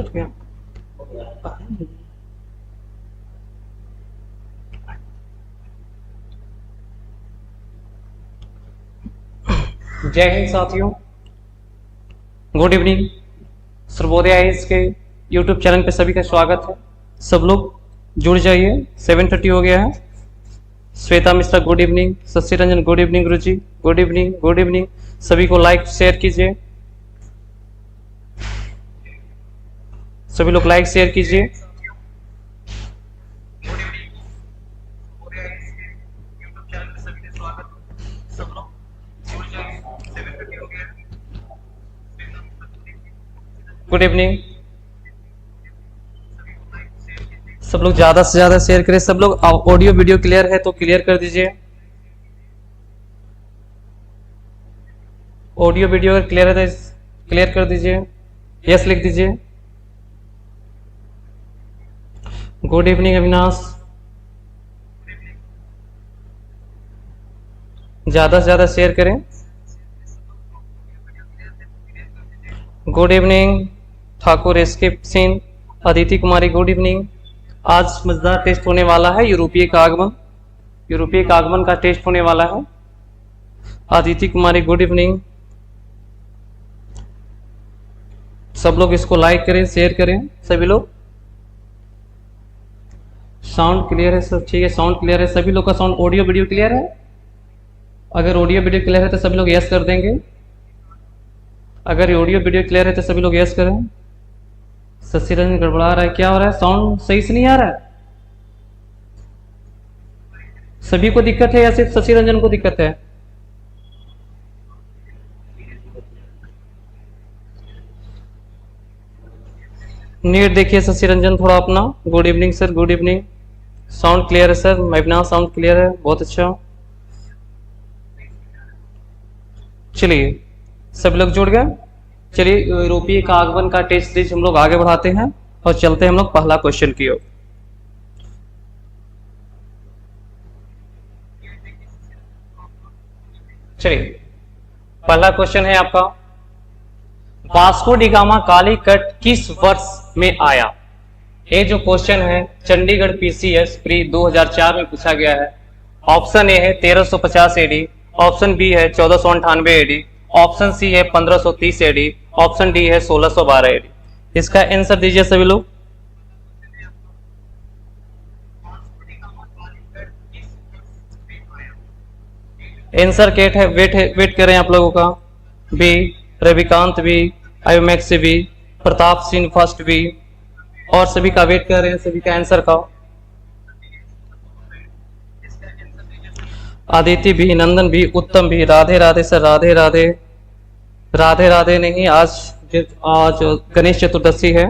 64 क्या? जय हिंद साथियों, गुड इवनिंग। सर्वोदय आईएएस के यूट्यूब चैनल पे सभी का स्वागत है। सब लोग जुड़ जाइए, 7:30 हो गया है। Shweta Mishra good evening, Shashi Ranjan good evening, गुरु जी गुड इवनिंग, गुड इवनिंग। सभी को लाइक शेयर कीजिए, सभी लोग लाइक शेयर कीजिए। Good evening. सब लोग ज्यादा से ज्यादा शेयर करें। सब लोग ऑडियो वीडियो क्लियर है तो क्लियर कर दीजिए। ऑडियो वीडियो अगर क्लियर है तो क्लियर कर दीजिए, यस लिख दीजिए। Good evening Avinash. ज्यादा से ज्यादा शेयर करें। Good evening Thakur SK Singh, Aditi Kumari good evening. आज मजेदार टेस्ट होने वाला है, यूरोपीय का आगमन, यूरोपीय का आगमन का टेस्ट होने वाला है। Aditi Kumari good evening. सब लोग इसको लाइक करें, शेयर करें सभी लोग। साउंड क्लियर है सब? ठीक है, साउंड क्लियर है। सभी लोग का साउंड ऑडियो वीडियो क्लियर है? अगर ऑडियो वीडियो क्लियर है तो सभी लोग यस कर देंगे। अगर ऑडियो वीडियो क्लियर है तो सभी लोग यस करें। शशि रंजन गड़बड़ा रहा है, क्या हो रहा है? साउंड सही से नहीं आ रहा है? सभी को दिक्कत है या सिर्फ शशि रंजन को दिक्कत है? नेट देखिए शशि रंजन थोड़ा अपना। Good evening sir, good evening. Sound clear है सर? मैबना साउंड क्लियर है, बहुत अच्छा। चलिए सब लोग जुड़ गए। चलिए यूरोपीय का आगमन का टेस्ट सीरीज हम लोग आगे बढ़ाते हैं और चलते हैं हम लोग पहला क्वेश्चन की ओर। चलिए पहला क्वेश्चन है आपका, वास्को डी गामा कालीकट किस वर्ष में आया? ये जो क्वेश्चन है चंडीगढ़ पीसीएस प्री 2004 में पूछा गया है। ऑप्शन ए है 1350 एडी, ऑप्शन बी है 1498 एडी, ऑप्शन सी है 1530 एडी, ऑप्शन डी है 1612 एडी। इसका आंसर दीजिए सभी लोग। आंसर केट है, वेट करें आप लोगों का। बी रविकांत बी, आयुमैक्स B, Pratap Singh first B, और सभी का वेट कर रहे हैं सभी का आंसर का। आदित्य भी, नंदन भी, उत्तम भी। राधे राधे सर, राधे राधे। राधे राधे नहीं, आज गणेश चतुर्दशी है।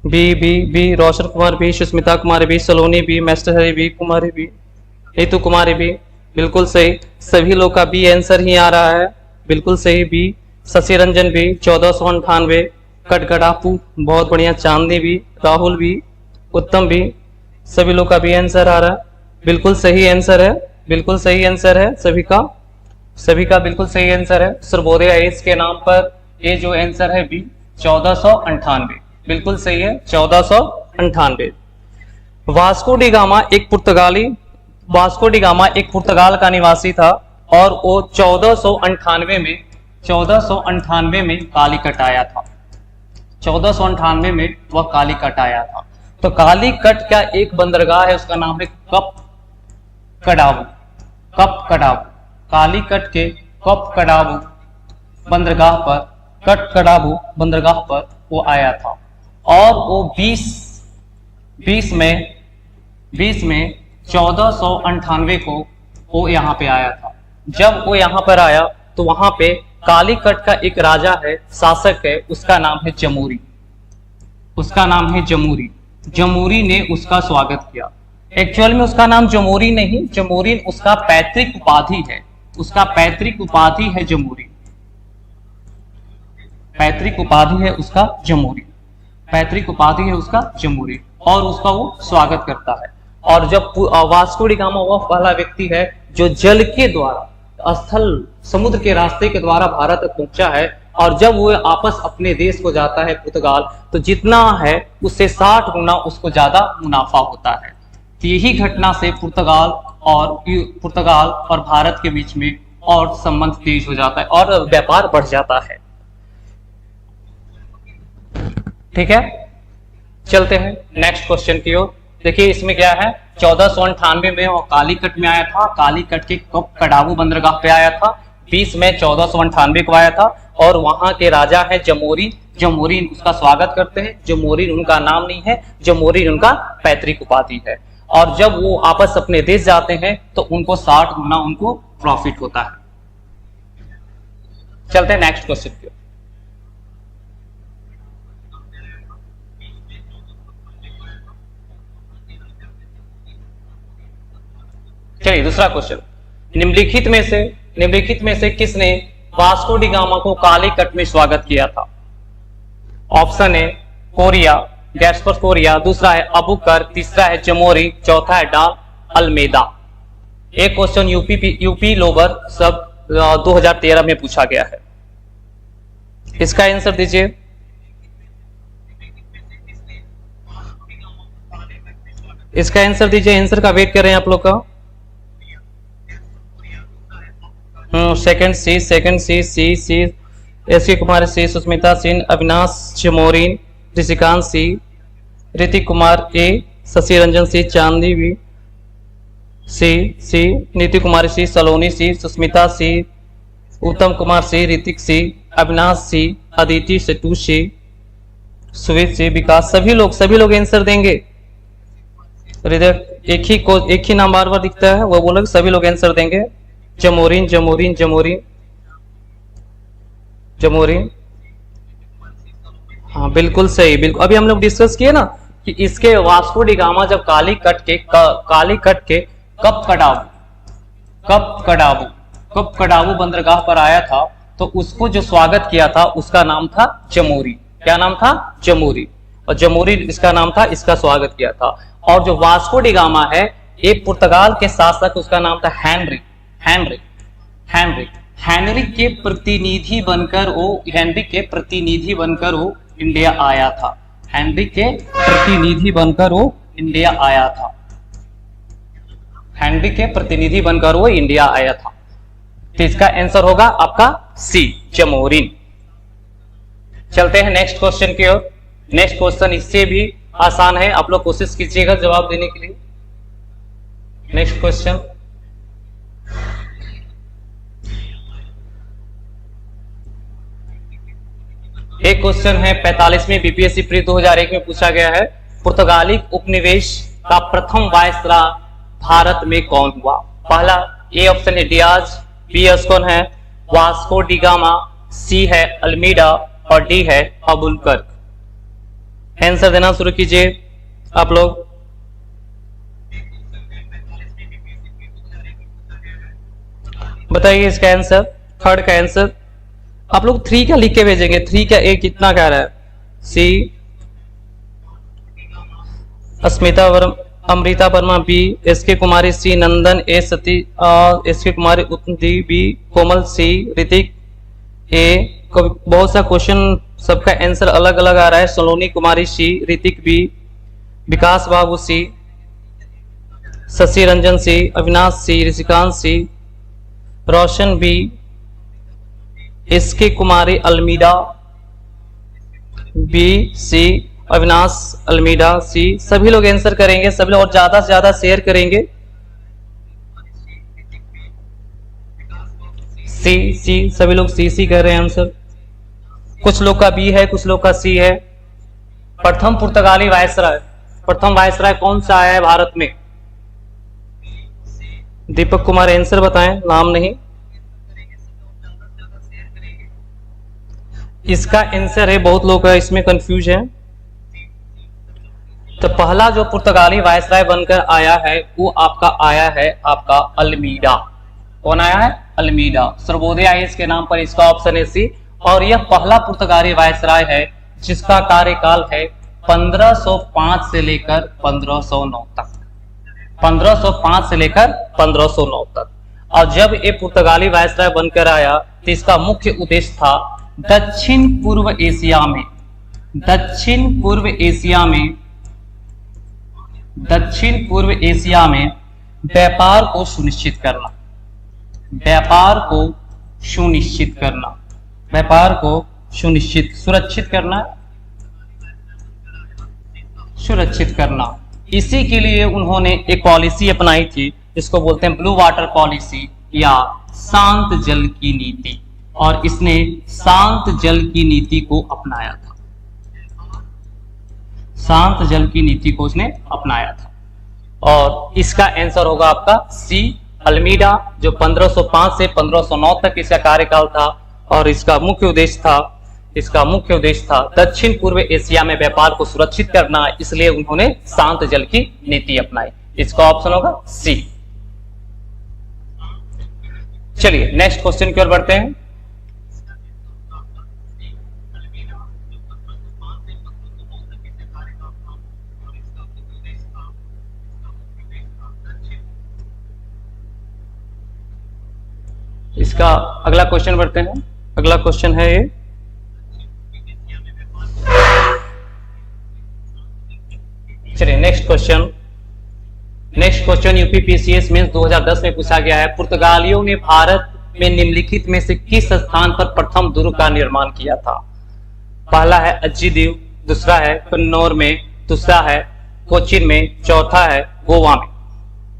बी, रोशन कुमार बी, सुष्मिता कुमारी बी, सलोनी बी, मास्टर हरी बी, कुमारी बी, हेतु कुमारी बी। बिल्कुल सही, सभी लोग का बी आंसर ही आ रहा है, बिल्कुल सही बी। शशि रंजन भी 1498, कटगड़ापू बहुत बढ़िया, चांदनी भी, राहुल भी, उत्तम भी, सभी लोग का बी आंसर आ रहा है, बिल्कुल सही आंसर है, बिल्कुल सही आंसर है सभी का बिल्कुल सही आंसर है। सर्वोदय आईएएस के नाम पर ये जो आंसर है बी 1498, बिल्कुल सही है 1498। वास्को डी गामा एक पुर्तगाल का निवासी था और वो 1498 में कालीकट आया था। 1498 में वह कालीकट आया था। तो कालीकट का एक बंदरगाह है, उसका नाम है कप कडावू। कालीकट के कप कडावू बंदरगाह पर वो आया था और वो 20 में 1498 को वो यहाँ पे आया था। जब वो यहाँ पर आया तो वहां पे कालीकट का एक राजा है, शासक है, उसका नाम है जमूरी ने उसका स्वागत किया। एक्चुअल में उसका नाम जमूरी नहीं, जमूरी उसका पैतृक उपाधि है, जमूरी। पैतृक उपाधि है उसका जमूरी, और उसका वो स्वागत करता है। और जब वास्को डी गामा वह पहला व्यक्ति है जो जल के द्वारा, स्थल समुद्र के रास्ते के द्वारा भारत तक पहुंचा है, और जब वो वापस अपने देश को जाता है पुर्तगाल, तो जितना है उससे 60 गुना उसको ज्यादा मुनाफा होता है। तो यही घटना से पुर्तगाल और भारत के बीच में और संबंध तेज हो जाता है और व्यापार बढ़ जाता है। ठीक है, चलते हैं नेक्स्ट क्वेश्चन की ओर। देखिए इसमें क्या है, 1498 में वो कालीकट में आया था। कालीकट के कडाबू बंदरगाह पे आया था 20 मई 1498 को आया था। और वहां के राजा है जमोरिन। जमोरिन उसका स्वागत करते हैं। जमोरिन उनका नाम नहीं है, जमोरिन उनका पैतृक उपाधि है। और जब वो आपस अपने देश जाते हैं तो उनको 60 गुना उनको प्रॉफिट होता है। चलते हैं नेक्स्ट क्वेश्चन की ओर। चलिए दूसरा क्वेश्चन, निम्नलिखित में से किसने वास्को डी गामा को कालीकट में स्वागत किया था? ऑप्शन है कोरिया, गैस्पर कोरिया, दूसरा है अबुकर, तीसरा है जमोरी, चौथा है डॉन अल्मेदा। एक क्वेश्चन यूपी लोबर सब 2013 में पूछा गया है। इसका आंसर दीजिए। इसका आंसर दीजिए, आंसर का वेट कर रहे हैं आप लोग का। सेकंड सी एस.के. कुमार सी, सुष्मिता सिंह, अविनाश जमोरिन, ऋषिकांत सी, ऋतिक कुमार ए, शशि रंजन सी, चांदी बी सी, नीति कुमारी सी, सलोनी सी, सुष्मिता सी, उत्तम कुमार सी, ऋतिक सी, अविनाश सी, अदिति सेटू सी, सुवित सी, विकास। सभी लोग आंसर देंगे। एक ही नाम बार बार दिखता है, वो बोलोगे सभी लोग आंसर देंगे। जमोरिन जमोरिन जमोरिन जमोरिन, हाँ बिल्कुल सही, बिल्कुल। अभी हम लोग डिस्कस किए ना कि इसके वास्को डी गामा जब कालीकट के कपकडाबू बंदरगाह पर आया था तो उसको जो स्वागत किया था उसका नाम था जमोरी। क्या नाम था? जमोरी। और जमोरी इसका नाम था, इसका स्वागत किया था। और जो वास्को डी गामा है ये पुर्तगाल के शासक, उसका नाम था हेनरी के प्रतिनिधि बनकर वो इंडिया आया था। हेनरी के प्रतिनिधि बनकर वो इंडिया आया था। हेनरी के प्रतिनिधि बनकर वो इंडिया आया था। तो इसका आंसर होगा आपका सी, जमोरिन। चलते हैं नेक्स्ट क्वेश्चन की ओर। नेक्स्ट क्वेश्चन इससे भी आसान है, आप लोग कोशिश कीजिएगा जवाब देने के लिए। नेक्स्ट क्वेश्चन, एक क्वेश्चन है 45वें बीपीएससी प्री 2001 में पूछा गया है, पुर्तगाली उपनिवेश का प्रथम वायसराय भारत में कौन हुआ? पहला ए ऑप्शन है डियाज, बी कौन है वास्को डी गामा, सी है अल्मीडा और डी है अबुलकर्क। आंसर देना शुरू कीजिए आप लोग। बताइए इसका आंसर, थर्ड का आंसर। आप लोग 3 क्या लिख के भेजेंगे? 3 क्या ए कितना कह रहा है? सी अस्मिता अमृता वर्मा, बी एस.के. कुमारी, सी नंदन, ए सती, एस.के. कुमारी, उत्ती, बी कोमल, सी ऋतिक, ए। बहुत सा क्वेश्चन सबका आंसर अलग अलग आ रहा है। सलोनी कुमारी सी, ऋतिक बी, विकास बाबू सी, शशि रंजन सी, अविनाश सी, ऋषिकांत सी, रोशन बी, एस.के. कुमारी अल्मीडा बी, सी अविनाश अल्मीडा सी। सभी लोग आंसर करेंगे, सभी लोग, और ज्यादा से ज्यादा शेयर करेंगे। सी सभी लोग सी कर रहे हैं आंसर। कुछ लोग का बी है, कुछ लोग का सी है। प्रथम पुर्तगाली वायसराय कौन सा आया है भारत में? दीपक कुमार आंसर बताएं, नाम नहीं। इसका आंसर है, बहुत लोग इसमें कंफ्यूज है। तो पहला जो पुर्तगाली वायसराय बनकर आया है वो आपका आया है आपका अल्मीडा। कौन आया है? अल्मीडा। सर्वोदय आईएएस के नाम पर इसका ऑप्शन है सी। और यह पहला पुर्तगाली वायसराय है जिसका कार्यकाल है 1505 से लेकर 1509 तक। 1505 से लेकर 1509 तक। और जब ये पुर्तगाली वायसराय बनकर आया तो इसका मुख्य उद्देश्य था दक्षिण पूर्व एशिया में, दक्षिण पूर्व एशिया में, दक्षिण पूर्व एशिया में व्यापार को सुनिश्चित करना, व्यापार को सुनिश्चित करना, व्यापार को सुनिश्चित, सुरक्षित करना, सुरक्षित करना। इसी के लिए उन्होंने एक पॉलिसी अपनाई थी जिसको बोलते हैं ब्लू वाटर पॉलिसी या शांत जल की नीति, और इसने शांत जल की नीति को अपनाया था, शांत जल की नीति को उसने अपनाया था। और इसका आंसर होगा आपका सी, अल्मीडा, जो 1505 से 1509 तक इसका कार्यकाल था, और इसका मुख्य उद्देश्य था दक्षिण पूर्व एशिया में व्यापार को सुरक्षित करना, इसलिए उन्होंने शांत जल की नीति अपनाई। इसका ऑप्शन होगा सी। चलिए नेक्स्ट क्वेश्चन की ओर बढ़ते हैं। इसका अगला क्वेश्चन बढ़ते हैं। अगला क्वेश्चन है ये, चलिए नेक्स्ट क्वेश्चन यूपीपीसीएस मेंस 2010 में पूछा गया है। पुर्तगालियों ने भारत में निम्नलिखित में से किस स्थान पर प्रथम दुर्ग का निर्माण किया था? पहला है अज्जी द्वीप, दूसरा है कन्नौर में, दूसरा है कोचीन में, चौथा है गोवा में।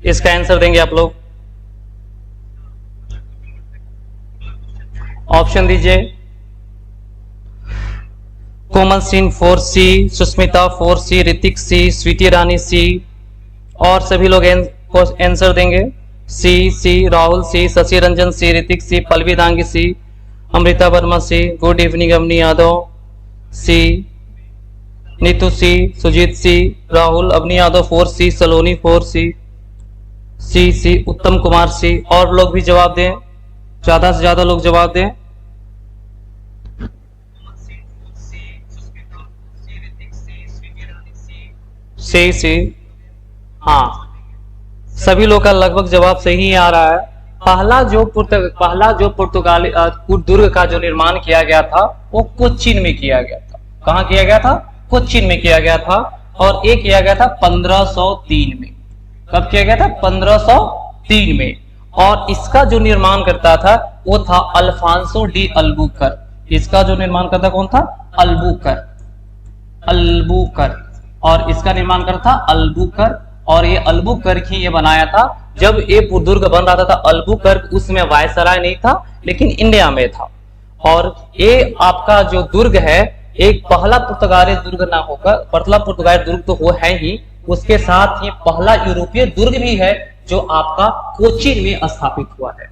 इसका आंसर देंगे आप लोग, ऑप्शन दीजिए। कोमल सिंह 4C, सुष्मिता 4C, ऋतिक सी, स्वीटी रानी सी, और सभी लोग आंसर देंगे सी, राहुल सी, शशि रंजन सी, ऋतिक सी, पल्लवी दांगी सी, अमृता वर्मा सी, गुड इवनिंग अवनी यादव सी, नीतू सी, सुजीत सी, राहुल अवनी यादव 4C, सलोनी 4C, सी, उत्तम कुमार सी। और लोग भी जवाब दें, ज्यादा से ज्यादा लोग जवाब दें। सी, हाँ, सभी लोग का लगभग जवाब सही आ रहा है। पहला जो पुर्तगाली दुर्ग का जो निर्माण किया गया था वो कोचीन में किया गया था। कहाँ किया गया था? कोचीन में किया गया था, और ये किया गया था 1503 में। कब किया गया था? 1503 में। और इसका जो निर्माण करता था वो था अल्फांसो डी अल्बुकर। इसका जो निर्माण करता कौन था? अल्बुकर, और इसका निर्माण करता था अल्बुकर। और ये अल्बुकर्क ही ये बनाया था। जब ये दुर्ग बन रहा था अल्बुकर्क उसमें वायसराय नहीं था, लेकिन इंडिया में था। और ये आपका जो दुर्ग है एक पहला पुर्तगाली दुर्ग ना होकर, पहला पुर्तगाली दुर्ग तो वो है ही, उसके साथ ही पहला यूरोपीय दुर्ग भी है जो आपका कोचीन में स्थापित हुआ है।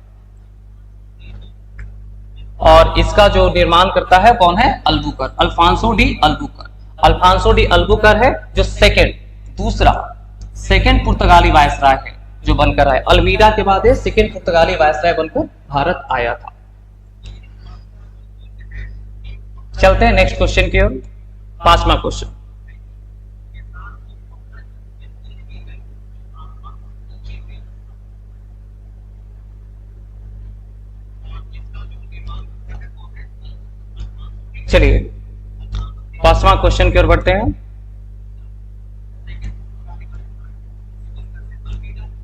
और इसका जो निर्माण करता है कौन है? Albuquerque, Alfonso de Albuquerque. Alfonso de Albuquerque है जो सेकंड पुर्तगाली वायसराय है जो बनकर आया। अल्मीडा के बाद सेकंड पुर्तगाली वायसराय बनकर भारत आया था। चलते हैं नेक्स्ट क्वेश्चन की ओर, 5वां क्वेश्चन। चलिए 5वां क्वेश्चन की ओर बढ़ते हैं।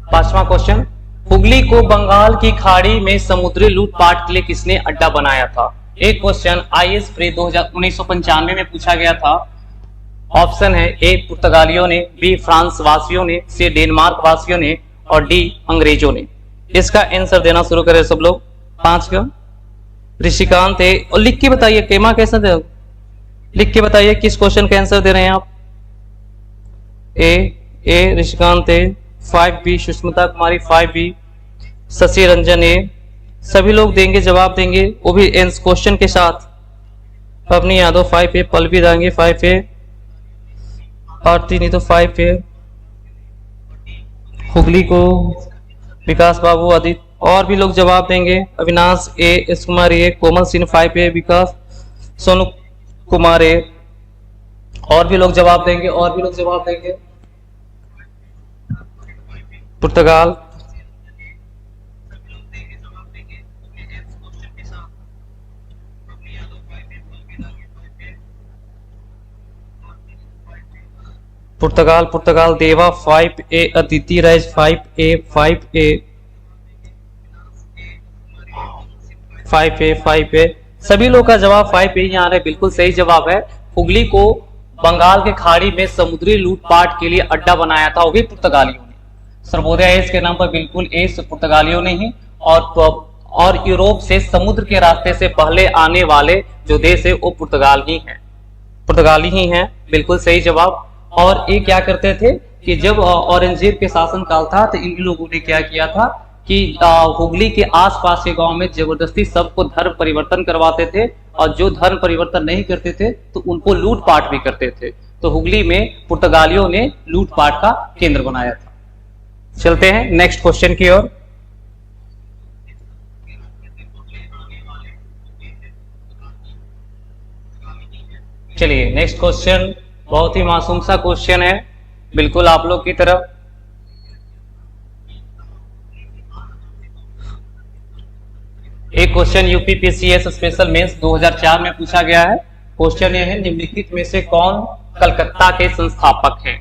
5वां क्वेश्चन, हुगली को बंगाल की खाड़ी में समुद्री लूटपाट के लिए किसने अड्डा बनाया था? एक क्वेश्चन आईएएस प्री 1995 में पूछा गया था। ऑप्शन है ए पुर्तगालियों ने, बी फ्रांस वासियों ने, सी डेनमार्क वासियों ने, और डी अंग्रेजों ने। इसका आंसर देना शुरू करें सब लोग। 5 का ऋषिकांत है, और लिख के बताइए केमा कैसे दे, लिख के बताइए किस क्वेश्चन का आंसर दे रहे हैं आप। ए ऋषिकांत है, 5B सुष्मिता कुमारी 5B, शशि रंजन ए। सभी लोग देंगे, जवाब देंगे, वो भी क्वेश्चन के साथ। पवनी यादव 5A, पल्लवी दांगे 5A, आरती नहीं तो 5A, हुगली को विकास बाबू आदित्य, और भी लोग जवाब देंगे। अविनाश ए, एस कुमार ए, कोमल सिंह 5A, विकास सोनू कुमार ए, और भी लोग जवाब देंगे, और भी लोग जवाब देंगे। पुर्तगाल, पुर्तगाल पुर्तगाल देवा 5A, अदिति राज 5A 5A 5A 5A। सभी लोग का जवाब 5A ही आ रहा है, बिल्कुल सही जवाब है। हुगली को बंगाल के खाड़ी में समुद्री लूटपाट के लिए अड्डा बनाया था, वो भी पुर्तगालियों ने। सर्वोदय इसके नाम पर बिल्कुल पुर्तगालियों ने ही, और यूरोप से समुद्र के रास्ते से पहले आने वाले जो देश है वो पुर्तगाली ही हैं, बिल्कुल सही जवाब। और ये क्या करते थे कि जब औरंगजेब के शासन काल था तो इन लोगों ने क्या किया था कि हुगली के आसपास के गांव में जबरदस्ती सबको धर्म परिवर्तन करवाते थे, और जो धर्म परिवर्तन नहीं करते थे तो उनको लूटपाट भी करते थे। तो हुगली में पुर्तगालियों ने लूटपाट का केंद्र बनाया था। चलते हैं नेक्स्ट क्वेश्चन की ओर। चलिए नेक्स्ट क्वेश्चन बहुत ही मासूम सा क्वेश्चन है, बिल्कुल आप लोग की तरफ। एक क्वेश्चन यूपीपीसीएस स्पेशल मेंस 2004 में पूछा गया है। क्वेश्चन यह है, निम्नलिखित में से कौन कलकत्ता के संस्थापक हैं?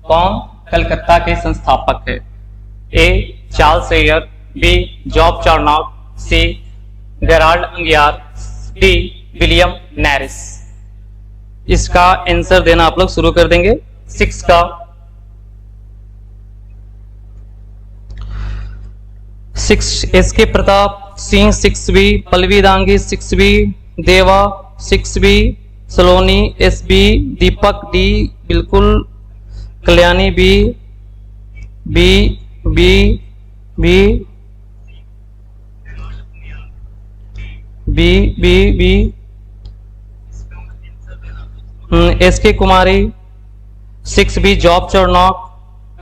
कौन कलकत्ता के संस्थापक है? A Charles Sayer, B Job Charnock, C Gerald Aungier, D William Norris. इसका आंसर देना आप लोग शुरू कर देंगे। 6 का 6 S K Pratap Singh 6B, Pallavi Dangi 6B, देवा 6B, सलोनी SB, दीपक D बिल्कुल, Kalyani B, B B B B B B, SK कुमारी 6B, जॉब चौरनॉक,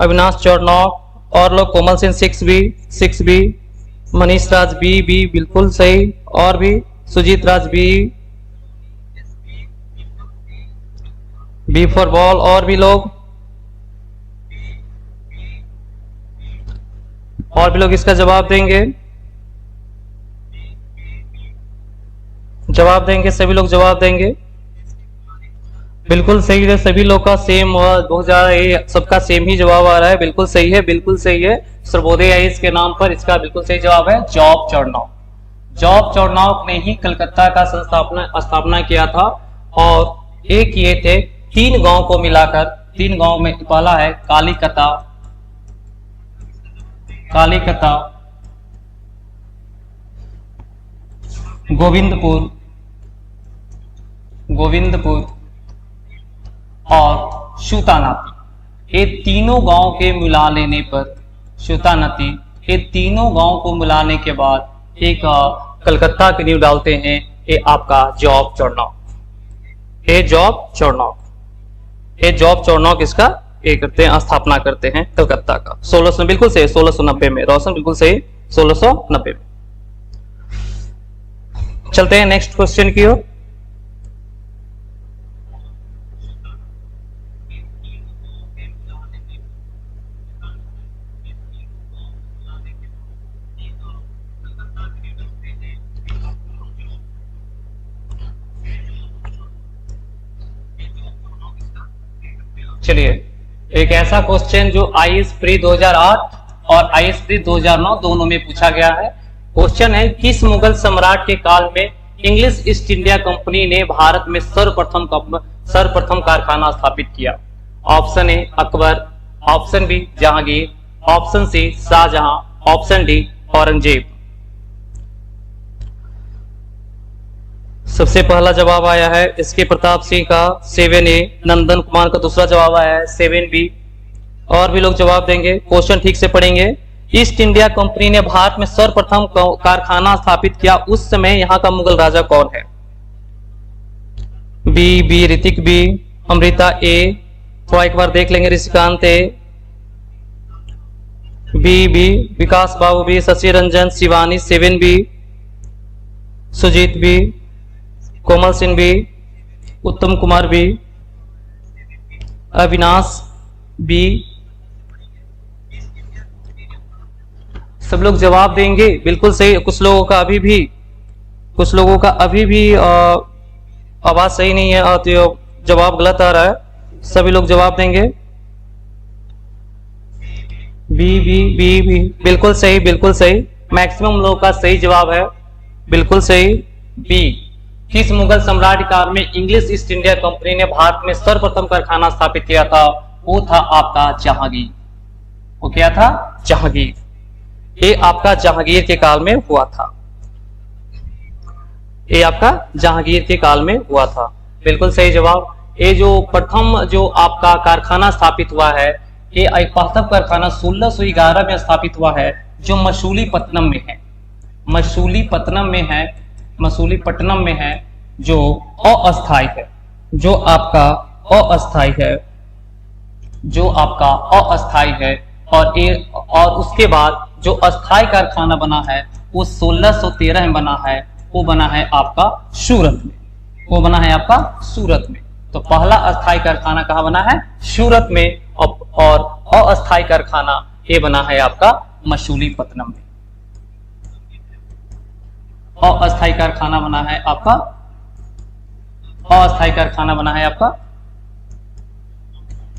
अविनाश चौरनॉक, और लोग कोमल सिंह 6B, मनीष राज B बिल्कुल सही, और भी सुजीत राज B फॉर बॉल, और भी लोग इसका जवाब देंगे। सभी लोग जवाब देंगे, बिल्कुल सही है। सभी लोग का सेम बहुत ज्यादा सबका सेम ही जवाब आ रहा है, बिल्कुल सही है, बिल्कुल सही है। सर्वोदय आइस के नाम पर इसका बिल्कुल सही जवाब है जॉब चार्नॉक। जॉब चार्नॉक ने ही कलकत्ता का स्थापना किया था, और एक ये थे 3 गांव को मिलाकर, 3 गांव में पहला है कालीकता, गोविंदपुर और शूतानाती। ये तीनों गांव के मिला लेने पर, शूतानाती, ये तीनों गांव को मिलाने के बाद एक कलकत्ता की नींव डालते हैं, ये आपका जॉब चार्नॉक इसका ये करते हैं, स्थापना करते हैं कलकत्ता का 1600, बिल्कुल सही 1690 में। रोशन बिल्कुल सही 1690 में। चलते हैं नेक्स्ट क्वेश्चन की ओर। चलिए एक ऐसा क्वेश्चन जो आईएएस प्री 2008 और आईएएस प्री 2009 दोनों में पूछा गया है। क्वेश्चन है, किस मुगल सम्राट के काल में इंग्लिश ईस्ट इंडिया कंपनी ने भारत में सर्वप्रथम कारखाना स्थापित किया? Option A Akbar, option B Jahangir, option C Shahjahan, option D Aurangzeb. सबसे पहला जवाब आया है इसके प्रताप सिंह का 7A, नंदन कुमार का दूसरा जवाब आया है 7B, और भी लोग जवाब देंगे। क्वेश्चन ठीक से पढ़ेंगे। ईस्ट इंडिया कंपनी ने भारत में सर्वप्रथम कारखाना स्थापित किया, उस समय यहाँ का मुगल राजा कौन है? B Hrithik B, Amrita A, तो एक बार देख लेंगे, Rishikant A, B Vikas Babu B, Shashi Ranjan, Shivani 7B, Sujit B, Komal Singh B, Uttam Kumar B, Avinash B. सब लोग जवाब देंगे, बिल्कुल सही। कुछ लोगों का अभी भी आवाज सही नहीं है, तो जवाब गलत आ रहा है। सभी लोग जवाब देंगे। बी बिल्कुल सही, बिल्कुल सही। मैक्सिमम लोग का सही जवाब है, बिल्कुल सही बी। किस मुगल सम्राट काल में इंग्लिश ईस्ट इंडिया कंपनी ने भारत में सर्वप्रथम कारखाना स्थापित किया था? वो था आपका जहांगीर। वो क्या था? जहांगीर। ये आपका जहांगीर के काल में हुआ था। ये आपका जहांगीर के काल में हुआ था, बिल्कुल सही जवाब। ये जो प्रथम जो आपका कारखाना स्थापित हुआ है, ये एक प्रथम कारखाना 1611 में स्थापित हुआ है, जो मसूलीपट्टनम में है। मसूलीपट्टनम में है, मसूलीपट्टनम में है, जो अस्थायी है, जो आपका अस्थायी है, जो आपका अस्थायी है। और उसके बाद जो अस्थायी कारखाना बना है वो 1613 में बना है, वो बना है आपका सूरत में। वो बना है आपका सूरत में। तो पहला अस्थायी कारखाना कहाँ बना है? सूरत में। और अस्थायी कारखाना ये बना है आपका मसूलीपट्टनम में। अस्थायी कारखाना बना है आपका, अस्थायी कारखाना बना है आपका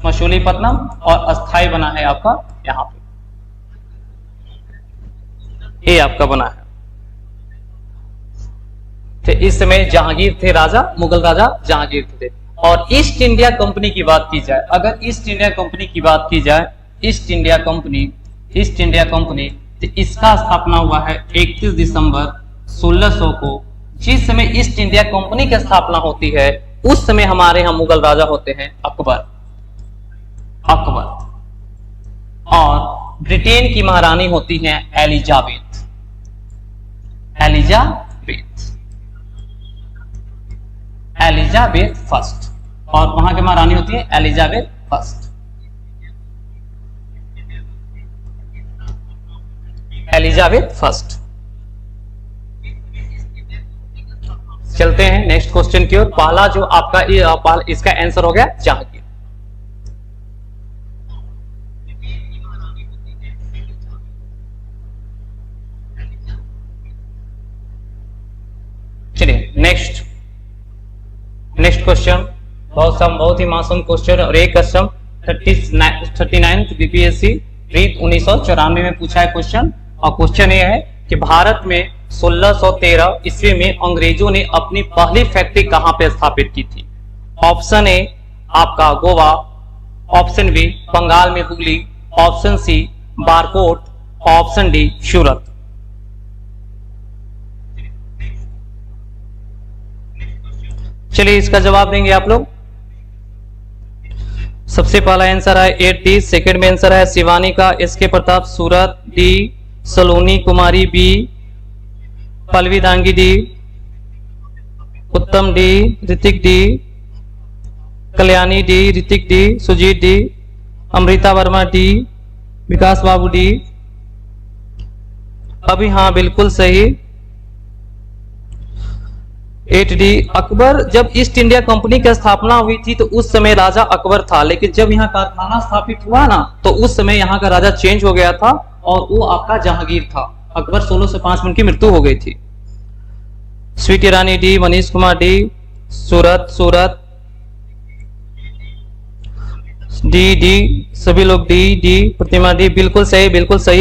मसूलीपट्टनम, और अस्थायी बना है आपका यहां पे, ये आपका बना है। तो इस समय जहांगीर थे राजा, मुगल राजा जहांगीर थे। और ईस्ट इंडिया कंपनी की बात की जाए, अगर ईस्ट इंडिया कंपनी की बात की जाए, ईस्ट इंडिया कंपनी तो इसका स्थापना हुआ है 31 दिसंबर 1600 को। जिस समय ईस्ट इंडिया कंपनी की स्थापना होती है उस समय हमारे यहाँ मुगल राजा होते हैं अकबर। और ब्रिटेन की महारानी होती हैं एलिजाबेथ। एलिजाबेथ फर्स्ट, और वहां की महारानी होती है एलिजाबेथ फर्स्ट। Elizabeth first. चलते हैं नेक्स्ट क्वेश्चन की ओर। पहला जो आपका इसका आंसर हो गया जहांगीर। चलिए नेक्स्ट क्वेश्चन, बहुत ही मासूम क्वेश्चन। और एक क्वेश्चन 39 बीपीएससी रीट 1994 में पूछा है क्वेश्चन। और क्वेश्चन ये है कि भारत में 1613 ईस्वी में अंग्रेजों ने अपनी पहली फैक्ट्री कहां पे स्थापित की थी? ऑप्शन ए आपका गोवा, ऑप्शन बी बंगाल में Hooghly, option C Barkot, option D Surat. चलिए इसका जवाब देंगे आप लोग। सबसे पहला आंसर है ए डी, सेकंड में आंसर है शिवानी का S K Pratap Surat, D Saloni Kumari, B Pallavi Dangi, D Uttam, D Hrithik, D Kalyani, D Hrithik, D Sujit, D Amrita Verma, D Vikas Babu, D. अभी हाँ बिल्कुल सही 8D। अकबर, जब ईस्ट इंडिया कंपनी की स्थापना हुई थी तो उस समय राजा अकबर था, लेकिन जब यहाँ कारखाना स्थापित हुआ ना तो उस समय यहाँ का राजा चेंज हो गया था और वो आपका जहांगीर था। अकबर 1605 में उनकी मृत्यु हो गई थी। स्वीटी रानी, डी मनीष कुमार, डी सूरत, डी सभी लोग, डी प्रतिमा, डी बिल्कुल सही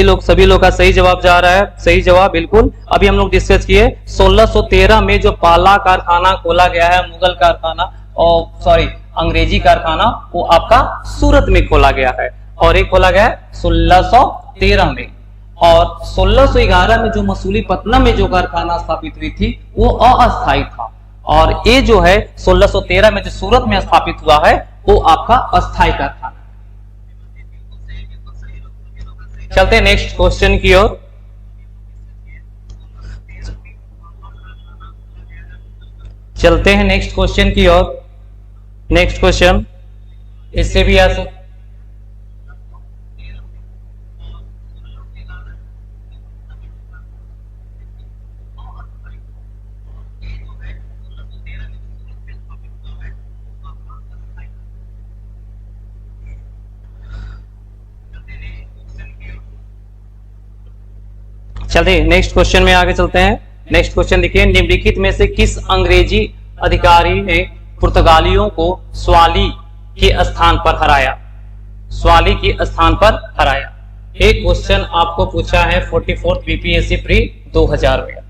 लोग, सभी लोग का सही जवाब जा रहा है, सही जवाब बिल्कुल। अभी हम लोग डिस्कस किए 1613 में जो पहला कारखाना खोला गया है मुगल कारखाना, और सॉरी अंग्रेजी कारखाना, वो आपका सूरत में खोला गया है। और एक खोला गया है 1613 में। और 1611 में जो मसूलीपट्टनम में जो कारखाना स्थापित हुई थी वो अस्थायी था। और ये जो है 1613 में जो सूरत में स्थापित हुआ है वो आपका अस्थायी कारखाना। चलते हैं नेक्स्ट क्वेश्चन की ओर। नेक्स्ट क्वेश्चन इससे भी आ सकते, चलते नेक्स्ट क्वेश्चन में आगे चलते हैं। नेक्स्ट क्वेश्चन देखिए, निम्नलिखित में से किस अंग्रेजी अधिकारी ने पुर्तगालियों को स्वाली के स्थान पर हराया? एक क्वेश्चन आपको पूछा है 44 बीपीएससी प्री 2000 में।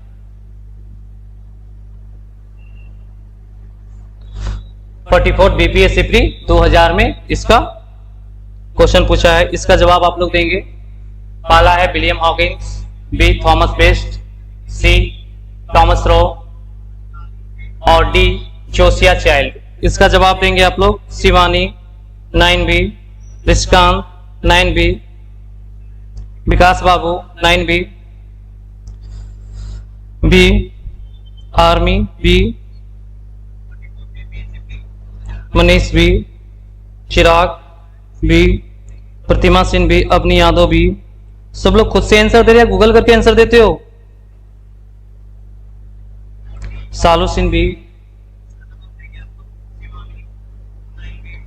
बीपीएससी प्री 2000 में इसका क्वेश्चन पूछा है। इसका जवाब आप लोग देंगे। पहला है William Hawkins, B Thomas Best, C Thomas Roe और डी जोसिया चाइल्ड। इसका जवाब देंगे आप लोग। शिवानी 9बी, रिस्कान 9बी, विकास बाबू 9बी, B army B, Manish B, Chirag B, Pratima Singh B, Avni Yadav B. सब लोग खुद से आंसर दे रहे हैं, गूगल करके आंसर देते हो? Salu Singh B,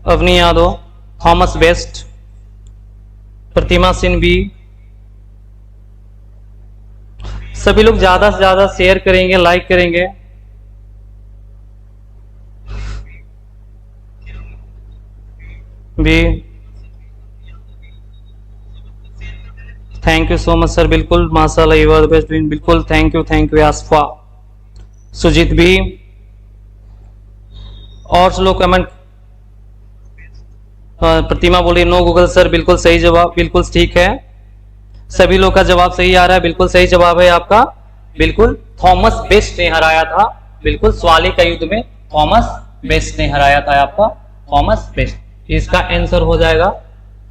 Avni Yadav, Thomas Best, Pratima Singh B. सभी लोग ज्यादा से ज्यादा शेयर करेंगे, लाइक करेंगे। B, thank you so much sir. बिल्कुल माशाल्लाह, यू आर द बेस्ट। बिल्कुल थैंक यू आसफा। सुजीत भी और लोग कमेंट। प्रतिमा बोली नो गूगल सर। बिल्कुल सही जवाब, बिल्कुल ठीक है। सभी लोग का जवाब सही आ रहा है। बिल्कुल सही जवाब है आपका। बिल्कुल थॉमस बेस्ट ने हराया था। बिल्कुल स्वाली का युद्ध में थॉमस बेस्ट ने हराया था आपका, थॉमस बेस्ट। इसका आंसर हो जाएगा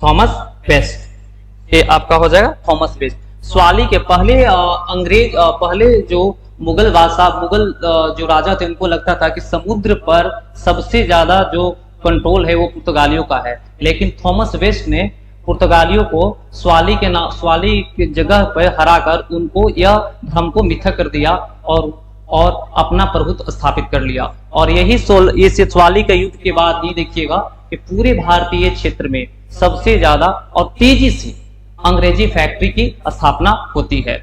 थॉमस बेस्ट। ये आपका हो जाएगा थॉमस बेस्ट। स्वाली के पहले अंग्रेज पहले जो मुगल बादशाह, मुगल जो राजा थे, उनको लगता था कि समुद्र पर सबसे ज्यादा जो कंट्रोल है वो पुर्तगालियों का है। लेकिन थॉमस वेस्ट ने पुर्तगालियों को स्वाली के जगह पर हराकर उनको यह भ्रम को मिथ्या कर दिया और अपना प्रभुत्व स्थापित कर लिया। और यही स्वाली के युद्ध के बाद ही देखिएगा कि पूरे भारतीय क्षेत्र में सबसे ज्यादा और तेजी से अंग्रेजी फैक्ट्री की स्थापना होती है।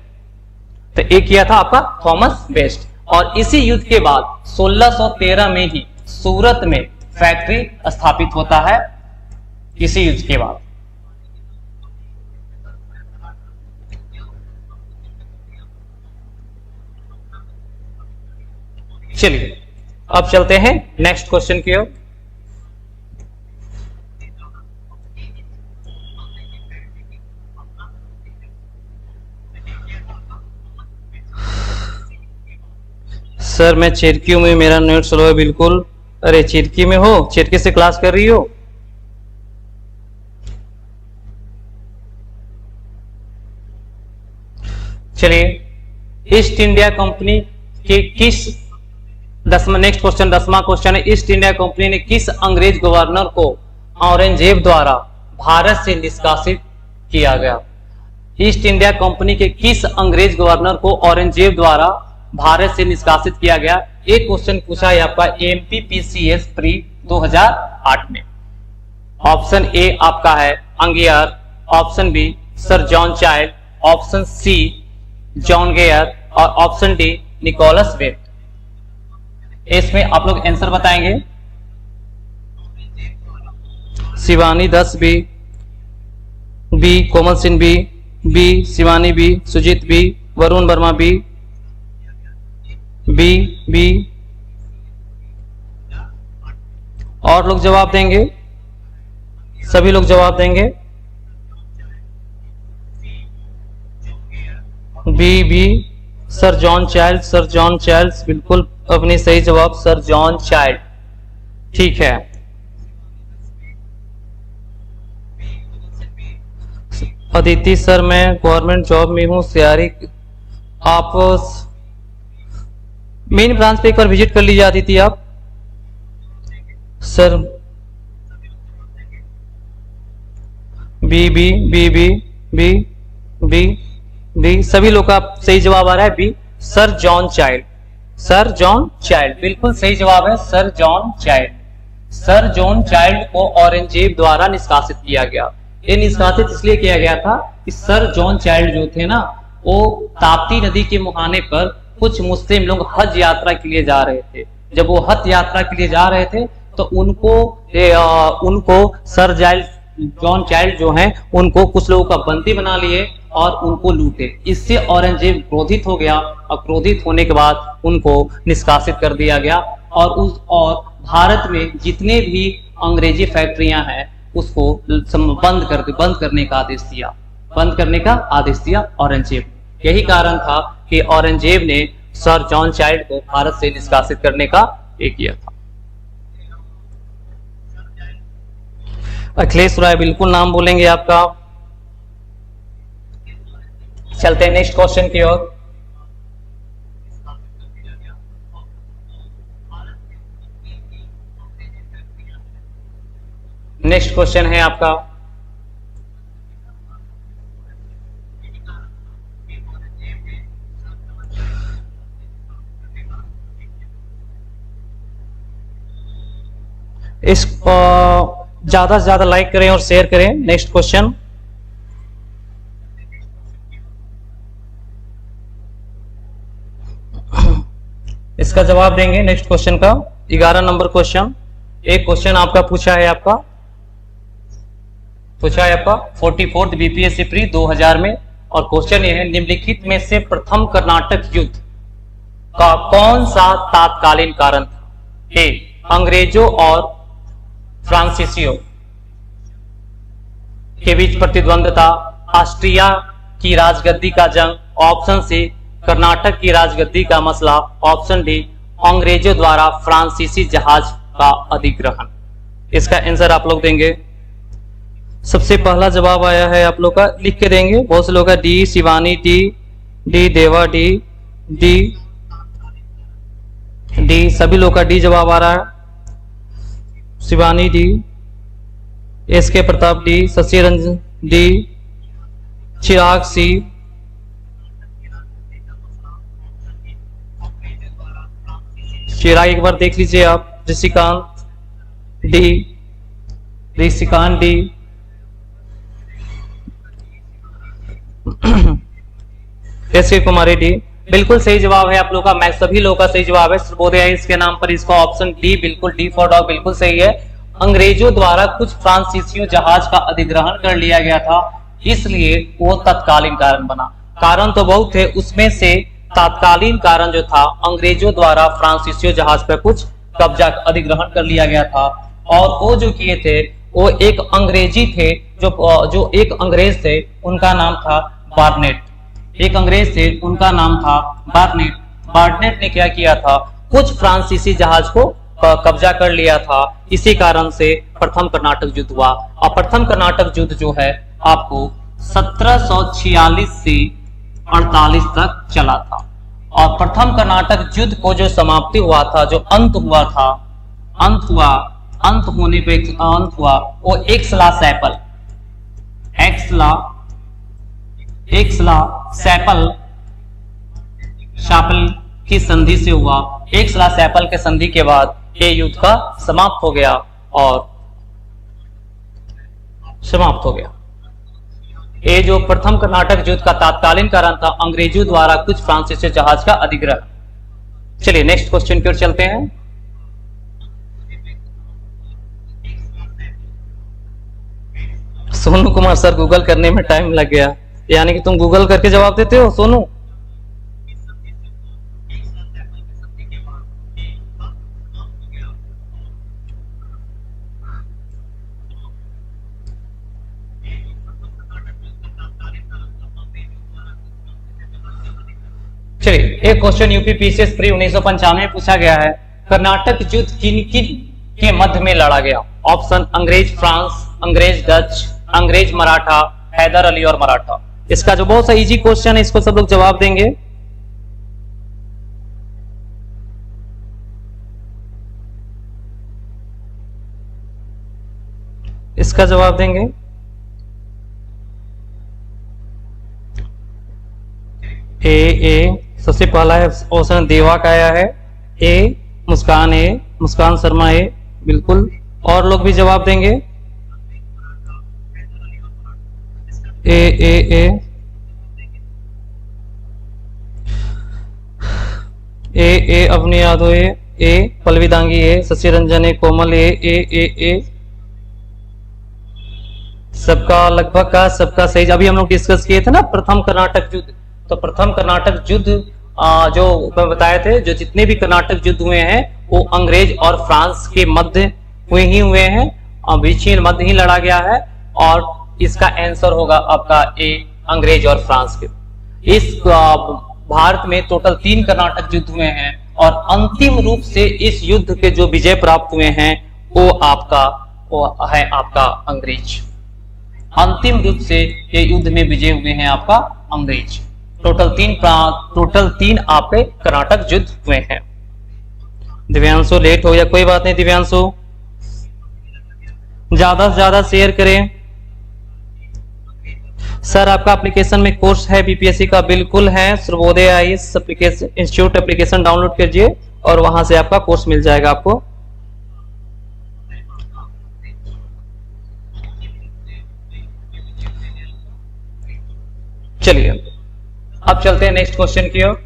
तो एक किया था आपका थॉमस बेस्ट। और इसी युद्ध के बाद 1613 में ही सूरत में फैक्ट्री स्थापित होता है, इसी युद्ध के बाद। चलिए अब चलते हैं नेक्स्ट क्वेश्चन की ओर। सर मैं चिरकी में, मेरा नेट स्लो है। बिल्कुल, अरे चिरकी में हो, चिरकी से क्लास कर रही हो? चलिए ईस्ट इंडिया कंपनी के किस नेक्स्ट क्वेश्चन 10वां क्वेश्चन है। ईस्ट इंडिया कंपनी ने किस अंग्रेज गवर्नर को औरंगजेब द्वारा भारत से निष्कासित किया गया? ईस्ट इंडिया कंपनी के किस अंग्रेज गवर्नर को औरंगजेब द्वारा भारत से निष्कासित किया गया? एक क्वेश्चन पूछा है आपका एमपीपीसीएस प्री 2008 में। ऑप्शन ए आपका है Aungier, option B sir John Child, option C John Gayer और ऑप्शन डी निकोलस वेट। इसमें आप लोग आंसर बताएंगे। Shivani 10 B, B Komal Singh B, B Shivani B, Sujit B, Varun Verma B, B B. और लोग जवाब देंगे? सभी लोग जवाब देंगे। B B sir John Child, sir John Child बिल्कुल अपनी सही जवाब, सर जॉन चाइल्ड। ठीक है। अदिति सर मैं गवर्नमेंट जॉब में हूँ सियारी। आप मेन ब्रांच पे एक बार विजिट कर लीजिए अदिति आप। Sir B B B B B B B. सभी लोग का सही जवाब आ रहा है B sir John Child, sir John Child बिल्कुल सही जवाब है, sir John Child. Sir John Child को औरंगजेब द्वारा निष्कासित किया गया। ये निष्कासित इसलिए किया गया था कि सर जॉन चाइल्ड जो थे ना, वो ताप्ती नदी के मुहाने पर कुछ मुस्लिम लोग हज यात्रा के लिए जा रहे थे। जब वो हज यात्रा के लिए जा रहे थे तो उनको सर जॉन चाइल्ड जो हैं उनको कुछ लोगों का बंदी बना लिए और उनको लूटे। इससे औरंगजेब क्रोधित हो गया और क्रोधित होने के बाद उनको निष्कासित कर दिया गया और भारत में जितने भी अंग्रेजी फैक्ट्रियां हैं उसको बंद करने का आदेश दिया, बंद करने का आदेश दिया औरंगजेब। यही कारण था कि औरंगजेब ने सर जॉन चाइल्ड को भारत से निष्कासित करने का एक किया था। अखिलेश राय बिल्कुल नाम बोलेंगे आपका। चलते हैं नेक्स्ट क्वेश्चन की ओर। नेक्स्ट क्वेश्चन है आपका, इस ज्यादा से ज्यादा लाइक करें और शेयर करें। नेक्स्ट क्वेश्चन, इसका जवाब देंगे नेक्स्ट क्वेश्चन का। 11 नंबर क्वेश्चन, एक क्वेश्चन आपका पूछा है आपका 44th बीपीएससी प्री 2000 में, और क्वेश्चन ये है निम्नलिखित में से प्रथम कर्नाटक युद्ध का कौन सा तात्कालीन कारण था? ए, अंग्रेजों और फ्रांसीसियों के बीच प्रतिद्वंद्विता, ऑस्ट्रिया की राजगद्दी का जंग, ऑप्शन सी कर्नाटक की राजगद्दी का मसला, ऑप्शन डी अंग्रेजों द्वारा फ्रांसीसी जहाज का अधिग्रहण। इसका आंसर आप लोग देंगे। सबसे पहला जवाब आया है आप लोग का, लिख के देंगे। बहुत से लोग का डी शिवानी, डी देवा, डी सभी लोग का डी जवाब आ रहा है। Shivani D, S K Pratap D, Shashi Ranjan D, चिराग सी, चिराग एक बार देख लीजिए आप, ऋषिकांत डी, एस के कुमारी डी। बिल्कुल सही जवाब है आप लोग का, मैं सभी लोगों का सही जवाब है। सर्वोदय इसके नाम पर इसका ऑप्शन डी, बिल्कुल डी फॉर डॉग बिल्कुल सही है। अंग्रेजों द्वारा कुछ फ्रांसीसियों जहाज का अधिग्रहण कर लिया गया था, इसलिए वो तत्कालीन कारण बना। कारण तो बहुत थे, उसमें से तात्कालीन कारण जो था अंग्रेजों द्वारा फ्रांसीसियों जहाज पर कुछ कब्जा अधिग्रहण कर लिया गया था। और वो जो किए थे वो एक अंग्रेजी थे, जो एक अंग्रेज थे, उनका नाम था बार्नेट। एक अंग्रेज थे, उनका नाम था बार्नेट। बार्नेट ने क्या किया था, कुछ फ्रांसीसी जहाज को कब्जा कर लिया था। इसी कारण से प्रथम कर्नाटक युद्ध हुआ। और प्रथम कर्नाटक युद्ध जो है आपको 1746 से 48 तक चला था। और प्रथम कर्नाटक युद्ध को जो समाप्ति हुआ था, जो अंत हुआ वो एक्सला सैपल की संधि से हुआ। एक्सला सैपल के संधि के बाद ये युद्ध का समाप्त हो गया। ये जो प्रथम कर्नाटक युद्ध का तात्कालीन कारण था, अंग्रेजों द्वारा कुछ फ्रांसीसी जहाज का अधिग्रहण। चलिए नेक्स्ट क्वेश्चन की ओर चलते हैं। सोनू कुमार सर, गूगल करने में टाइम लग गया, यानी कि तुम गूगल करके जवाब देते हो सोनू? चलिए एक क्वेश्चन यूपी पीसीएस प्री 1995 में पूछा गया है, कर्नाटक युद्ध किन के मध्य में लड़ा गया? ऑप्शन अंग्रेज फ्रांस, अंग्रेज डच, अंग्रेज मराठा, हैदर अली और मराठा। इसका जो बहुत सा इजी क्वेश्चन है, इसको सब लोग जवाब देंगे। इसका जवाब देंगे ए। सबसे पहला है ऑप्शन देवा का आया है ए, मुस्कान शर्मा ए, बिल्कुल। और लोग भी जवाब देंगे ए अवनी यादव ए, पल्लवी दांगी ए, शशि रंजन ए, कोमल ए। सबका लगभग का सबका सही। अभी हम लोग डिस्कस किए थे ना प्रथम कर्नाटक युद्ध, तो प्रथम कर्नाटक युद्ध जो मैं बताए थे, जो जितने भी कर्नाटक युद्ध हुए हैं वो अंग्रेज और फ्रांस के मध्य हुए हैं, बीच मध्य ही लड़ा गया है। और इसका आंसर होगा आपका ए, अंग्रेज और फ्रांस के। इस भारत में टोटल 3 कर्नाटक युद्ध हुए हैं और अंतिम रूप से इस युद्ध के जो विजय प्राप्त हुए हैं वो है आपका अंग्रेज। अंतिम रूप से ये युद्ध में विजय हुए हैं आपका अंग्रेज। टोटल तीन आपके कर्नाटक युद्ध हुए हैं। दिव्यांशु लेट हो गया, कोई बात नहीं दिव्यांशु, ज्यादा से ज्यादा शेयर करें। सर आपका एप्लीकेशन में कोर्स है बीपीएससी का? बिल्कुल है, Sarvodaya IAS application institute application download कीजिए और वहां से आपका कोर्स मिल जाएगा आपको। चलिए अब चलते हैं नेक्स्ट क्वेश्चन की ओर।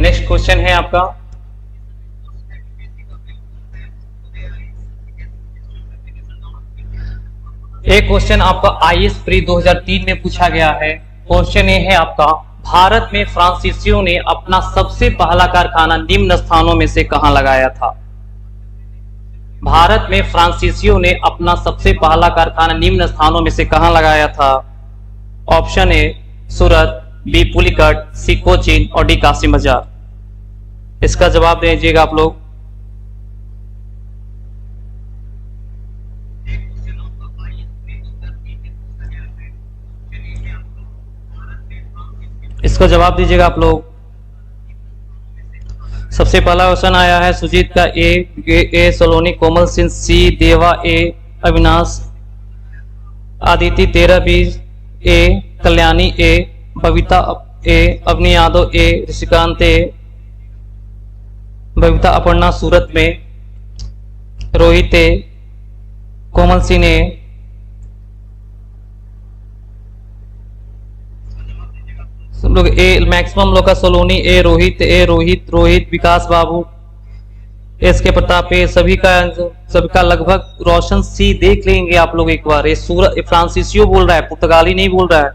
नेक्स्ट क्वेश्चन है आपका एक क्वेश्चन आपका आईएएस प्री 2003 में पूछा गया है। क्वेश्चन ये है आपका, भारत में फ्रांसीसियों ने अपना सबसे पहला कारखाना निम्न स्थानों में से कहां लगाया था? भारत में फ्रांसीसियों ने अपना सबसे पहला कारखाना निम्न स्थानों में से कहां लगाया था? Option A Surat, B Pulicat, C Cochin और डी कासिम बाजार। इसका जवाब दीजिएगा आप लोग। इसका जवाब दीजिएगा आप लोग। सबसे पहला क्वेश्चन आया है सुजीत का ए सलोनी, कोमल सिंह सी, देवा ए, अविनाश, आदित्य 13 बीज ए, कल्याणी ए, बबीता ए, अवनी यादव ए, ऋषिकांत ए, बबीता अपर्णा सूरत में, रोहित ए, कोमल सिंह ए। सब लोग ए, मैक्सिमम लोग का सोलोनी ए, रोहित विकास बाबू, एस के प्रताप ए, सभी का लगभग रोशन सी। देख लेंगे आप लोग एक बार, ये फ्रांसीसियो बोल रहा है, पुर्तगाली नहीं बोल रहा है।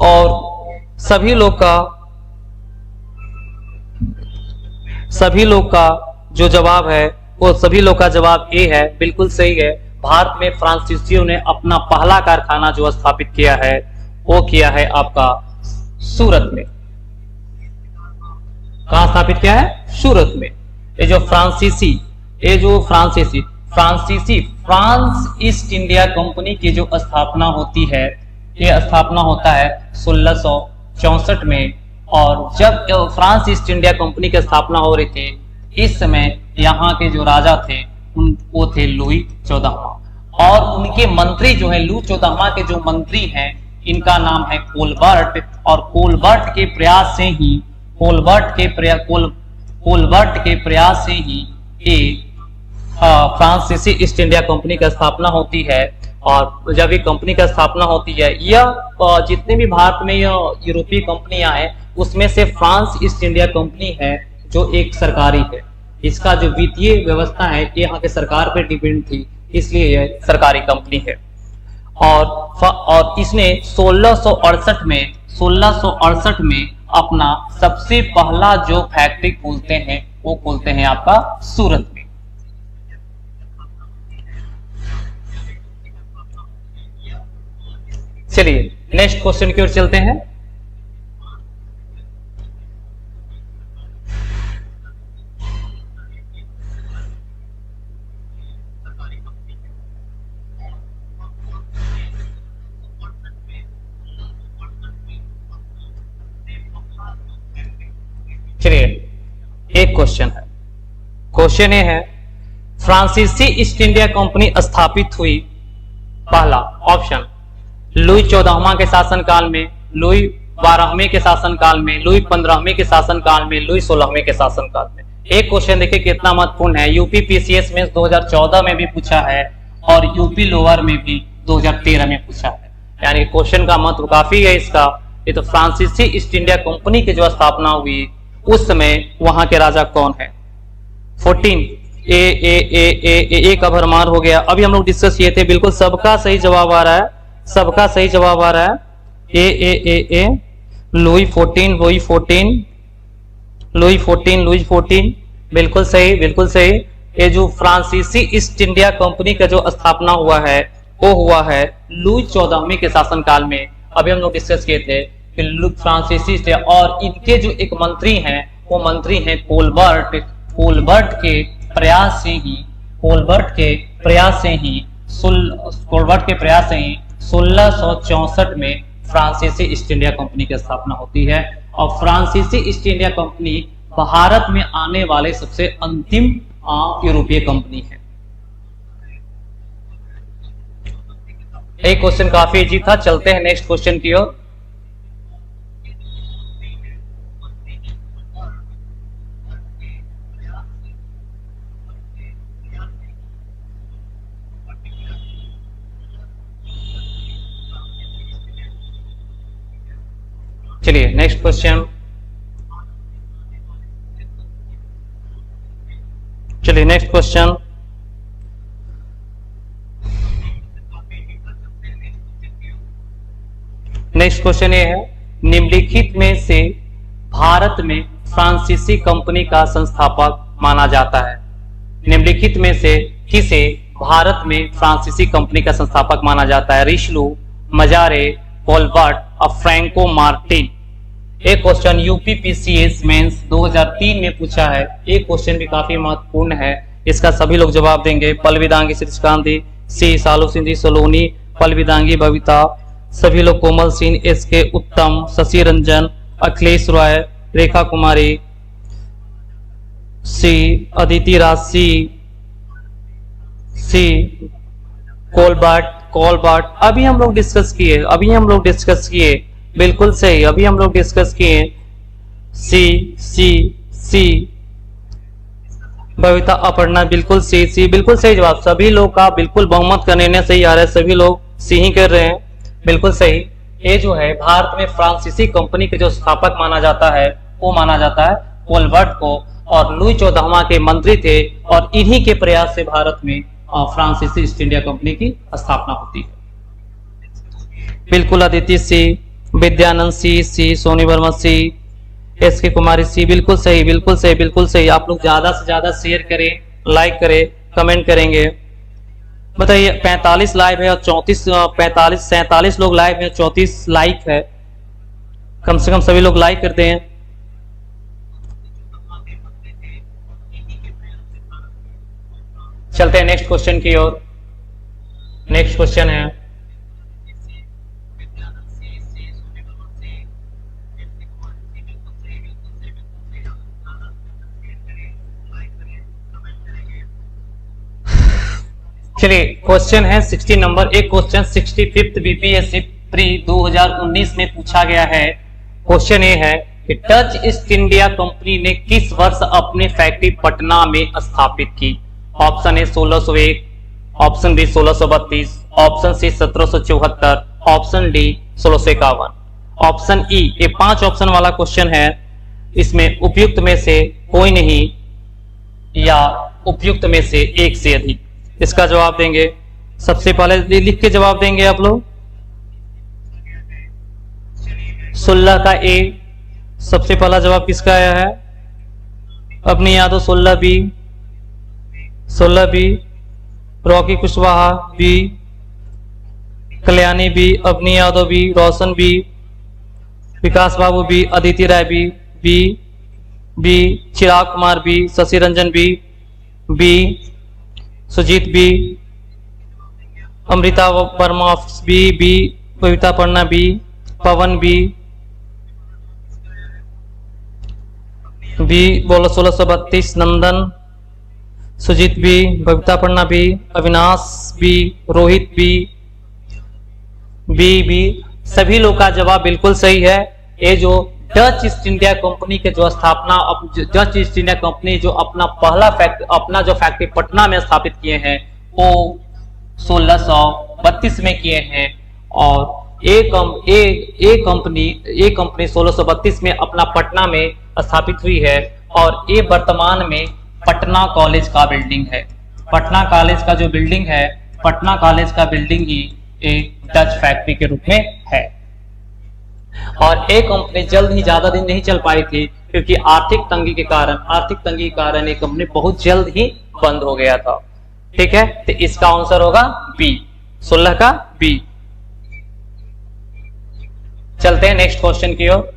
और सभी लोग का जो जवाब है वो सभी लोग का जवाब ए है, बिल्कुल सही है। भारत में फ्रांसीसियो ने अपना पहला कारखाना जो स्थापित किया है वो किया है आपका सूरत में। कहां स्थापित किया है? सूरत में। ये जो फ्रांसीसी फ्रांस ईस्ट इंडिया कंपनी की जो स्थापना होती है, ये स्थापना होता है 1664 में। और जब फ्रांस ईस्ट इंडिया कंपनी की स्थापना हो रही थी, इस समय यहाँ के जो राजा थे वो थे लुई 14वां, और उनके मंत्री जो है लुई 14वां के जो मंत्री हैं इनका नाम है कोलबर्ट। और कोलबर्ट के प्रयास से ही ये फ्रांसीसी ईस्ट इंडिया कंपनी की स्थापना होती है। और जब ये कंपनी की स्थापना होती है, यह जितने भी भारत में यूरोपीय कंपनियां हैं उसमें से फ्रांस ईस्ट इंडिया कंपनी है जो एक सरकारी है। इसका जो वित्तीय व्यवस्था है ये यहाँ के सरकार पर डिपेंड थी, इसलिए यह सरकारी कंपनी है। और इसने 1668 में अपना सबसे पहला जो फैक्ट्री खोलते हैं वो खोलते हैं आपका सूरत में। चलिए नेक्स्ट क्वेश्चन की ओर चलते हैं। चलिए एक क्वेश्चन है, क्वेश्चन ये है फ्रांसीसी ईस्ट इंडिया कंपनी स्थापित हुई पहला, ऑप्शन लुई 14वां के शासनकाल में, लुई 12वें के शासनकाल में, लुई 15वें के शासनकाल में, लुई 16वें के शासनकाल में। एक क्वेश्चन देखिए कितना महत्वपूर्ण है, यूपी पीसीएस में 2014 में भी पूछा है और यूपी लोअर में भी 2013 में पूछा है, यानी क्वेश्चन का महत्व काफी है इसका। ये तो फ्रांसीसी ईस्ट इंडिया कंपनी की जो स्थापना हुई उस समय वहां के राजा कौन है? 14 ए का भरमार हो गया। अभी हम लोग डिस्कस किए थे, बिल्कुल सबका सही जवाब आ रहा है, सबका सही जवाब आ रहा है। ए लुई 14 बिल्कुल सही, बिल्कुल सही। ये जो फ्रांसीसी ईस्ट इंडिया कंपनी का जो स्थापना हुआ है वो हुआ है लुई 14वें के शासनकाल में। अभी हम लोग डिस्कस किए थे कि फ्रांसीसी थे और इनके जो एक मंत्री हैं वो मंत्री हैं कोलबर्ट। कोलबर्ट के प्रयास से ही 1664 में फ्रांसीसी ईस्ट इंडिया कंपनी की स्थापना होती है। और फ्रांसीसी ईस्ट इंडिया कंपनी भारत में आने वाले सबसे अंतिम यूरोपीय कंपनी है। एक क्वेश्चन काफी इजी था, चलते हैं नेक्स्ट क्वेश्चन की ओर। चलिए नेक्स्ट क्वेश्चन, नेक्स्ट क्वेश्चन ये है, निम्नलिखित में से भारत में फ्रांसीसी कंपनी का संस्थापक माना जाता है? निम्नलिखित में से किसे भारत में फ्रांसीसी कंपनी का संस्थापक माना जाता है? रिशलू, मजारे, कोलबर्ट और फ्रैंको मार्टिन। एक क्वेश्चन यूपीपीसीएस मेंस 2003 में पूछा है। एक क्वेश्चन भी काफी महत्वपूर्ण है, इसका सभी लोग जवाब देंगे। पल्लवीदांगी श्रीकांती, सी सालू सिंधी सोलोनी, पल्लवीदांगी बबीता, सभी लोग कोमल सिंह, एस के उत्तम, शशि रंजन, अखिलेश रॉय, रेखा कुमारी, सी अदिति राज, सी कोलबर्ट। अभी हम लोग डिस्कस किए, बिल्कुल सही, अभी हम लोग डिस्कस किए सी बबीता, अपर्णा, बिल्कुल सी बिल्कुल सही जवाब। सभी लोग का बिल्कुल बहुमत का निर्णय सही आ रहा है, सभी लोग सी ही कर रहे हैं, बिल्कुल सही। ये जो है भारत में फ्रांसीसी कंपनी के जो स्थापक माना जाता है वो माना जाता है कोलबर्ट को, और लुई 14वां के मंत्री थे और इन्हीं के प्रयास से भारत में फ्रांसीसी ईस्ट इंडिया कंपनी की स्थापना होती है। बिल्कुल अदिति सी, विद्यानंद सी, सोनी वर्मा सी, एस के कुमारी सी, बिल्कुल सही, बिल्कुल सही, बिल्कुल सही। आप लोग ज्यादा से ज्यादा शेयर करें, लाइक करें, कमेंट करेंगे। बताइए 45 लाइव है और 47 लोग लाइव है, 34 लाइक है, कम से कम सभी लोग लाइक करते हैं। चलते हैं नेक्स्ट क्वेश्चन की ओर। नेक्स्ट क्वेश्चन है, चलिए क्वेश्चन है 60 नंबर। एक क्वेश्चन 65th बीपीएससी प्री 2019 में पूछा गया है। क्वेश्चन ये है कि डच ईस्ट इंडिया कंपनी ने किस वर्ष अपनी फैक्ट्री पटना में स्थापित की? Option A 1601, option B 1632, option C 1774, option D 1651, option E. ये 5 ऑप्शन वाला क्वेश्चन है, इसमें उपयुक्त में से कोई नहीं या उपयुक्त में से एक से अधिक इसका जवाब देंगे। सबसे पहले लिख के जवाब देंगे आप लोग। 16 का ए सबसे पहला जवाब किसका आया है? Avni Yadav 16 B, Rocky Kushwaha B, Kalyani B, Avni Yadav B, Roshan B, Vikas Babu B, Aditi Rai B, Chirag Kumar B, Shashi Ranjan B, Sujit B, Amrita Verma B, Kavita Panna B, Pawan B बोलो 1632, Nandan, Sujit B, Kavita Panna B, Avinash B, Rohit B. सभी लोग का जवाब बिल्कुल सही है। ये जो डच ईस्ट इंडिया कंपनी के जो स्थापना, डच ईस्ट इंडिया कंपनी जो अपना जो फैक्ट्री पटना में स्थापित किए हैं वो 1632 में किए हैं, और ए कंपनी 1632 में अपना पटना में स्थापित हुई है और ये वर्तमान में पटना कॉलेज का बिल्डिंग है। पटना कॉलेज का जो बिल्डिंग है, पटना कॉलेज का बिल्डिंग ही एक डच फैक्ट्री के रूप में है। और ये कंपनी जल्द ही, ज्यादा दिन नहीं चल पाई थी क्योंकि आर्थिक तंगी के कारण ये कंपनी बहुत जल्द ही बंद हो गया था। ठीक है, तो इसका आंसर होगा बी, 16 का बी। चलते हैं नेक्स्ट क्वेश्चन की ओर।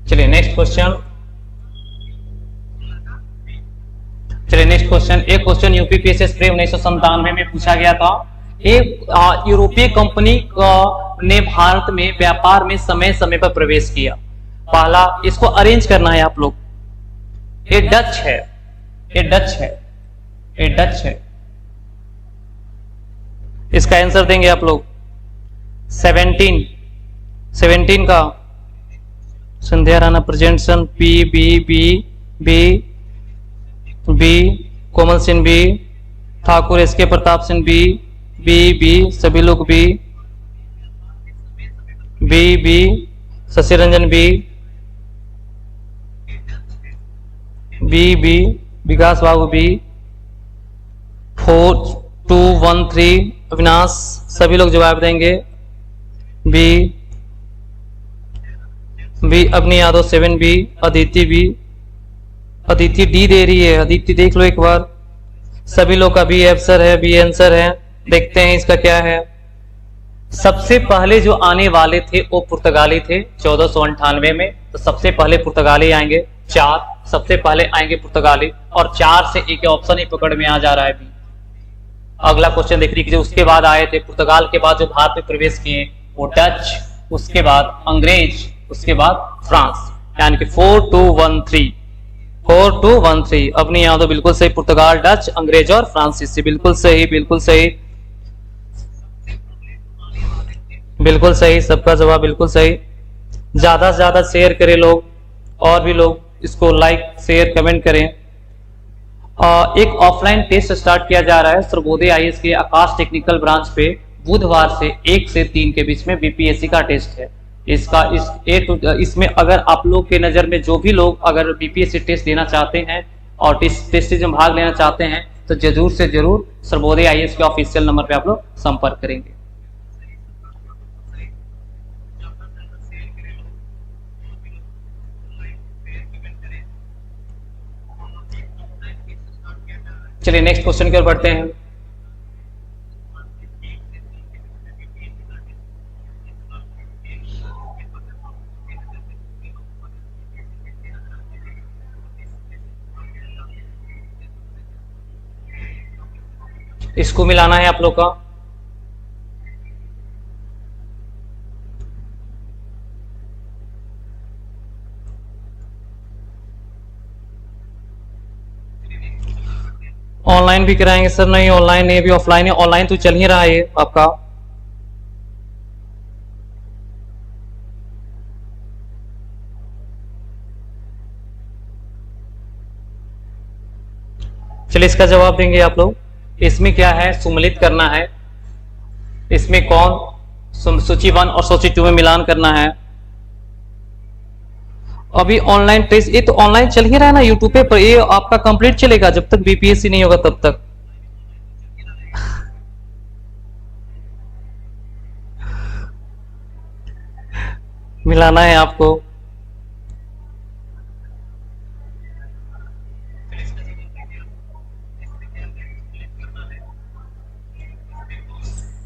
चलिए नेक्स्ट क्वेश्चन। नेक्स्ट क्वेश्चन, एक क्वेश्चन यूपीपीएससी स्प्रे 1997 में पूछा गया था। एक यूरोपीय कंपनी ने भारत में व्यापार में समय समय पर प्रवेश किया। पहला, इसको अरेंज करना है आप लोग। ये डच है, ये डच है, ये डच है। इसका आंसर देंगे आप लोग 17 का Sandhya Rana presentation P, B B B B, Komal Singh B, Thakur S K Pratap Singh B, B B, सभी लोग B, B B, Shashi Ranjan B, B B, Vikas Babu B, 4213 Avinash, सभी लोग जवाब देंगे B B, Agni Yadav 7 B, Aditi B, Aditi D दे रही है, अदिति देख लो एक बार। सभी लोग का बी आंसर है, बी आंसर है। देखते हैं इसका क्या है। सबसे पहले जो आने वाले थे वो पुर्तगाली थे 1498 में, तो सबसे पहले पुर्तगाली आएंगे 4, सबसे पहले आएंगे पुर्तगाली, और 4 से एक ऑप्शन ही पकड़ में आ जा रहा है बी। अगला क्वेश्चन देख लीजिए, उसके बाद आए थे पुर्तगाल के बाद जो भारत में प्रवेश किए वो डच, उसके बाद अंग्रेज, उसके बाद फ्रांस, यानी कि 4213। अपनी यादव बिल्कुल सही, पुर्तगाल, डच, अंग्रेज और फ्रांसीसी, बिल्कुल सही, बिल्कुल सही, बिल्कुल सही, सबका जवाब बिल्कुल सही। ज्यादा से ज्यादा शेयर करें लोग, और भी लोग इसको लाइक, शेयर, कमेंट करें। एक ऑफलाइन टेस्ट स्टार्ट किया जा रहा है सर्वोदय आईएएस के आकाश टेक्निकल ब्रांच पे, बुधवार से 1 से 3 के बीच में बीपीएससी का टेस्ट है। इसमें अगर आप लोग के नज़र में जो भी लोग अगर बीपीएससी टेस्ट देना चाहते हैं और टेस्ट में भाग लेना चाहते हैं तो जरूर से जरूर सर्वोदय आईएएस के ऑफिशियल नंबर पे आप लोग संपर्क करेंगे। चलिए नेक्स्ट क्वेश्चन की ओर बढ़ते हैं। इसको मिलाना है आप लोग का। ऑनलाइन भी कराएंगे सर? नहीं, ऑनलाइन नहीं, भी ऑफलाइन है। ऑनलाइन तो चल ही रहा है आपका। चलिए इसका जवाब देंगे आप लोग। इसमें क्या है, सुमिलित करना है। इसमें कौन सूची 1 और सूची 2 में मिलान करना है। अभी ऑनलाइन टेस्ट ये तो ऑनलाइन चल ही रहा है ना यूट्यूब पे, पर ये आपका कंप्लीट चलेगा जब तक बीपीएससी नहीं होगा तब तक। मिलाना है आपको।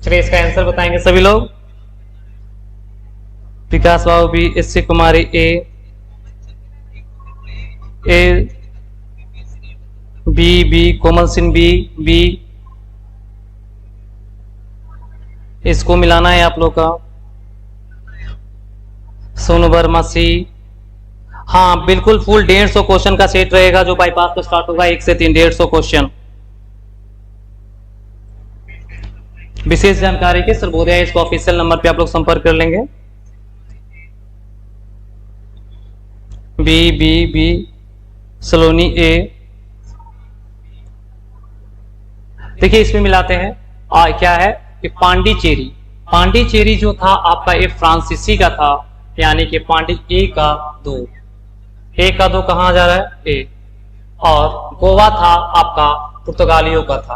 चलिए इसका आंसर बताएंगे सभी लोग। विकास बाबू बी, एस.सी. कुमारी ए, बी, कोमल सिंह बी, इसको मिलाना है आप लोग का। सोनू वर्मा सी। हाँ बिल्कुल, फुल 150 क्वेश्चन का सेट रहेगा जो बाईपास पे स्टार्ट होगा 1 से 3, 150 क्वेश्चन। विशेष जानकारी के सर्वोदय इसको ऑफिशियल नंबर पे आप लोग संपर्क कर लेंगे। बी सलोनी ए। देखिए इसमें मिलाते हैं क्या है कि पांडिचेरी जो था आपका ए फ्रांसीसी का था, यानी कि ए का दो कहां जा रहा है ए, और गोवा था आपका पुर्तगालियों का था,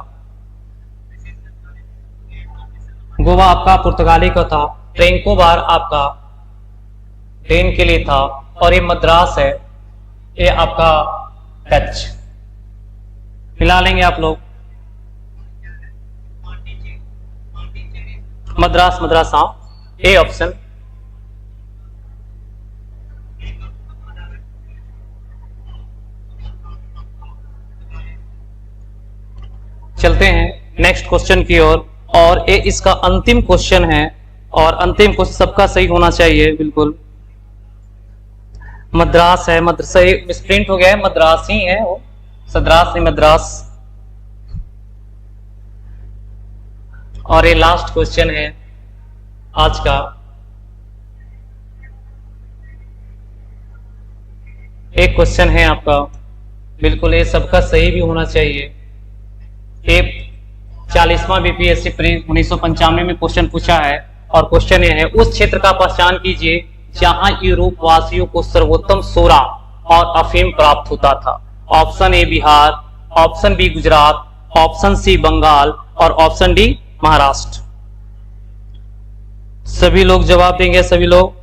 गोवा आपका पुर्तगाली का था, ट्रेंकोबार आपका डेन के लिए था, और ये मद्रास है ये आपका डच। मिला लेंगे आप लोग। मद्रास हाँ ए ऑप्शन। चलते हैं नेक्स्ट क्वेश्चन की ओर, और ये इसका अंतिम क्वेश्चन है, और अंतिम क्वेश्चन सबका सही होना चाहिए बिल्कुल। मद्रास है, सही मिसप्रिंट हो गया है, मद्रास ही है वो, सद्रास नहीं मद्रास। और ये लास्ट क्वेश्चन है आज का। एक क्वेश्चन है आपका बिल्कुल, ये सबका सही भी होना चाहिए। ये 40वां बीपीएससी 1995 में क्वेश्चन पूछा है, और क्वेश्चन ये है, उस क्षेत्र का पहचान कीजिए जहां यूरोप वासियों को सर्वोत्तम सोरा और अफीम प्राप्त होता था। Option A Bihar, option B Gujarat, option C Bengal, और ऑप्शन डी महाराष्ट्र। सभी लोग जवाब देंगे, सभी लोग।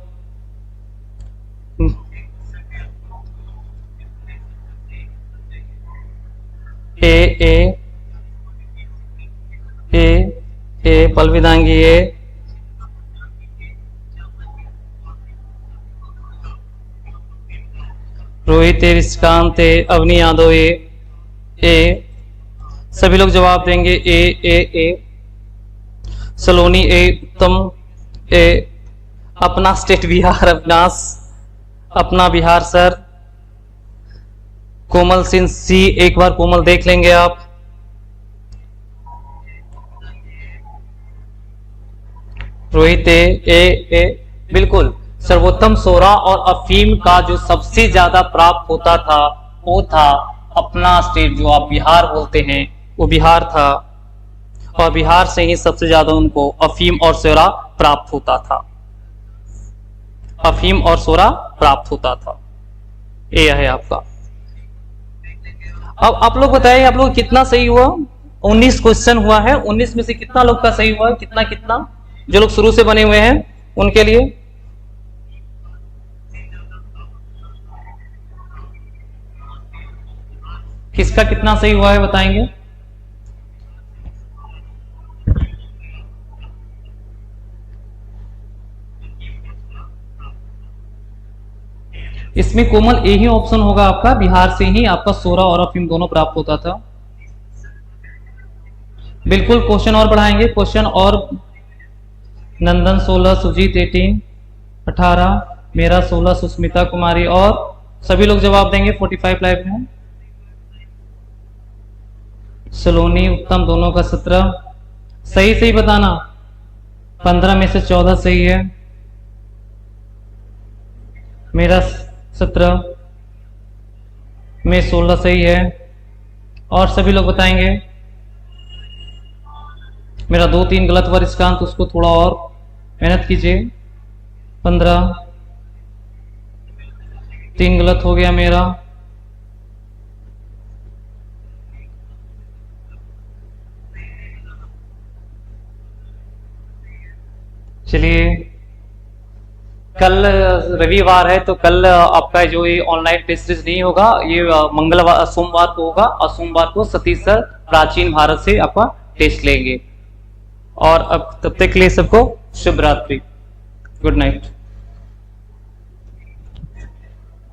ए पलविदांगी ए, रोहित ए, रिश्कांत ए, अवनी यादव ए। सभी लोग जवाब देंगे ए। सलोनी ए, उत्तम ए, अपना स्टेट बिहार, अविनाश अपना बिहार सर। कोमल सिंह सी, एक बार कोमल देख लेंगे आप। रोहित ए बिल्कुल। सर्वोत्तम सोरा और अफीम का जो सबसे ज्यादा प्राप्त होता था वो था अपना स्टेट, जो आप बिहार बोलते हैं, वो बिहार था, और बिहार से ही सबसे ज्यादा उनको अफीम और सोरा प्राप्त होता था। अफीम और सोरा प्राप्त होता था। ये है आपका। अब आप लोग बताइए, आप लोग कितना सही हुआ? 19 क्वेश्चन हुआ है, 19 में से कितना लोग का सही हुआ है? कितना जो लोग शुरू से बने हुए हैं उनके लिए। किसका कितना सही हुआ है बताएंगे? इसमें कोमल ए ही ऑप्शन होगा आपका, बिहार से ही आपका सोरा और अफीम दोनों प्राप्त होता था। बिल्कुल। क्वेश्चन और बढ़ाएंगे, क्वेश्चन और। नंदन 16, सुजीत 18, 18, मेरा 16, सुस्मिता कुमारी, और सभी लोग जवाब देंगे 45 लाइव में। सलोनी उत्तम दोनों का 17। सही बताना। 15 में से 14 सही है। मेरा 17 में 16 सही है। और सभी लोग बताएंगे। मेरा 2-3 गलत हुआ रिश्कांत, उसको थोड़ा और मेहनत कीजिए। 15, 3 गलत हो गया मेरा। चलिए, कल रविवार है तो कल आपका जो ये ऑनलाइन टेस्ट नहीं होगा, ये मंगलवार सोमवार को होगा, और सोमवार को सतीश सर प्राचीन भारत से आपका टेस्ट लेंगे। और अब तब तक के लिए सबको शुभ रात्रि, गुड नाइट।